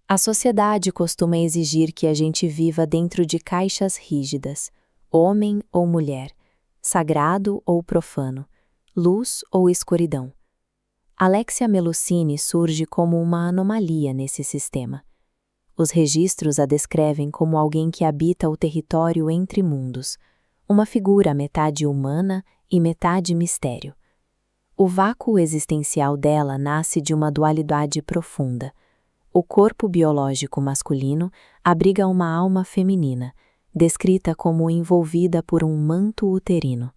A sociedade costuma exigir que a gente viva dentro de caixas rígidas, homem ou mulher, sagrado ou profano, luz ou escuridão. Alexia Melusine surge como uma anomalia nesse sistema. Os registros a descrevem como alguém que habita o território entre mundos, uma figura metade humana e metade mistério. O vácuo existencial dela nasce de uma dualidade profunda. O corpo biológico masculino abriga uma alma feminina, descrita como envolvida por um manto uterino.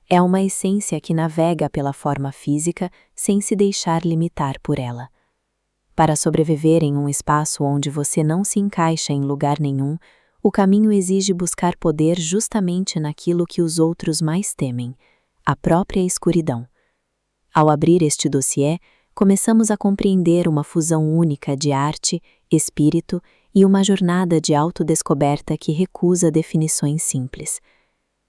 É uma essência que navega pela forma física sem se deixar limitar por ela. Para sobreviver em um espaço onde você não se encaixa em lugar nenhum, o caminho exige buscar poder justamente naquilo que os outros mais temem, a própria escuridão. Ao abrir este dossiê, começamos a compreender uma fusão única de arte, espírito e uma jornada de autodescoberta que recusa definições simples.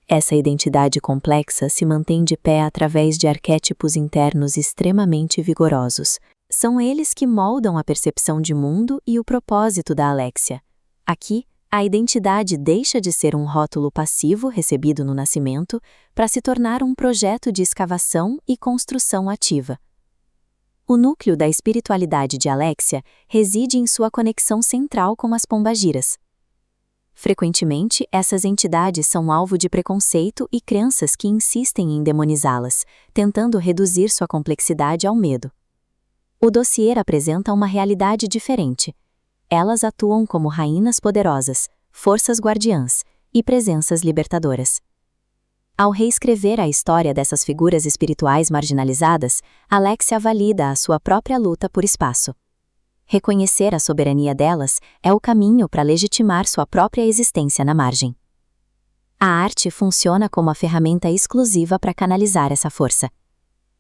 Essa identidade complexa se mantém de pé através de arquétipos internos extremamente vigorosos. São eles que moldam a percepção de mundo e o propósito da Alexia. Aqui, a identidade deixa de ser um rótulo passivo recebido no nascimento para se tornar um projeto de escavação e construção ativa. O núcleo da espiritualidade de Alexia reside em sua conexão central com as pombagiras. Frequentemente, essas entidades são alvo de preconceito e crenças que insistem em demonizá-las, tentando reduzir sua complexidade ao medo. O dossiê apresenta uma realidade diferente. Elas atuam como rainhas poderosas, forças guardiãs e presenças libertadoras. Ao reescrever a história dessas figuras espirituais marginalizadas, Alexia valida a sua própria luta por espaço. Reconhecer a soberania delas é o caminho para legitimar sua própria existência na margem. A arte funciona como a ferramenta exclusiva para canalizar essa força.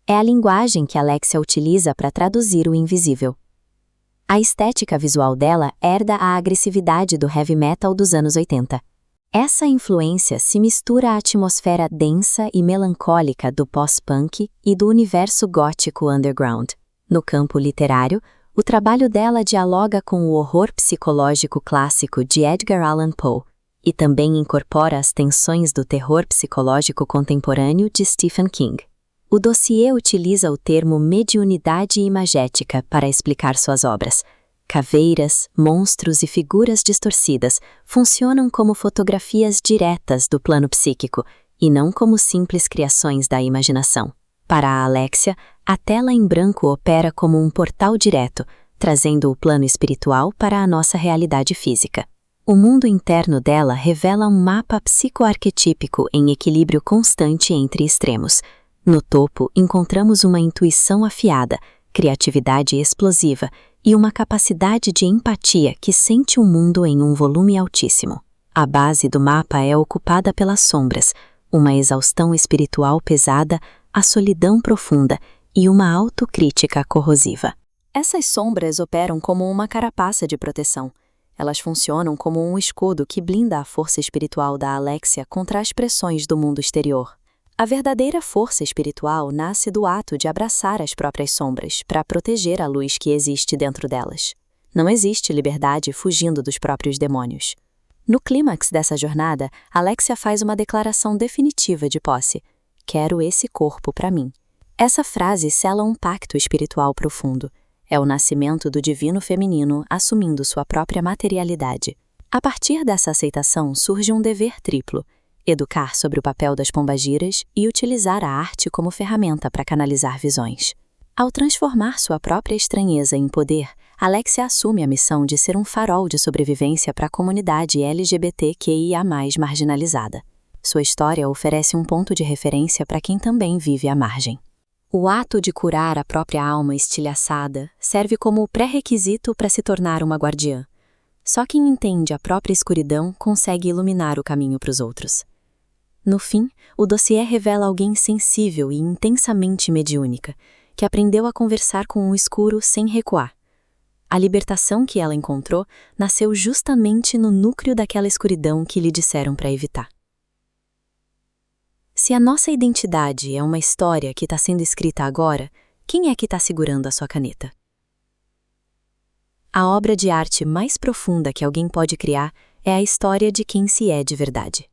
É a linguagem que Alexia utiliza para traduzir o invisível. A estética visual dela herda a agressividade do heavy metal dos anos 80. Essa influência se mistura à atmosfera densa e melancólica do pós-punk e do universo gótico underground. No campo literário, o trabalho dela dialoga com o horror psicológico clássico de Edgar Allan Poe e também incorpora as tensões do terror psicológico contemporâneo de Stephen King. O dossiê utiliza o termo mediunidade imagética para explicar suas obras. Caveiras, monstros e figuras distorcidas funcionam como fotografias diretas do plano psíquico e não como simples criações da imaginação. Para a Alexia, a tela em branco opera como um portal direto, trazendo o plano espiritual para a nossa realidade física. O mundo interno dela revela um mapa psicoarquetípico em equilíbrio constante entre extremos. No topo, encontramos uma intuição afiada, criatividade explosiva e uma capacidade de empatia que sente o mundo em um volume altíssimo. A base do mapa é ocupada pelas sombras, uma exaustão espiritual pesada, a solidão profunda e uma autocrítica corrosiva. Essas sombras operam como uma carapaça de proteção. Elas funcionam como um escudo que blinda a força espiritual da Alexia contra as pressões do mundo exterior. A verdadeira força espiritual nasce do ato de abraçar as próprias sombras para proteger a luz que existe dentro delas. Não existe liberdade fugindo dos próprios demônios. No clímax dessa jornada, Alexia faz uma declaração definitiva de posse. Quero esse corpo para mim. Essa frase sela um pacto espiritual profundo. É o nascimento do divino feminino assumindo sua própria materialidade. A partir dessa aceitação surge um dever triplo: educar sobre o papel das pombagiras e utilizar a arte como ferramenta para canalizar visões. Ao transformar sua própria estranheza em poder, Alexia assume a missão de ser um farol de sobrevivência para a comunidade LGBTQIA+ marginalizada. Sua história oferece um ponto de referência para quem também vive à margem. O ato de curar a própria alma estilhaçada serve como pré-requisito para se tornar uma guardiã. Só quem entende a própria escuridão consegue iluminar o caminho para os outros. No fim, o dossiê revela alguém sensível e intensamente mediúnica, que aprendeu a conversar com o escuro sem recuar. A libertação que ela encontrou nasceu justamente no núcleo daquela escuridão que lhe disseram para evitar. Se a nossa identidade é uma história que está sendo escrita agora, quem é que está segurando a sua caneta? A obra de arte mais profunda que alguém pode criar é a história de quem se é de verdade.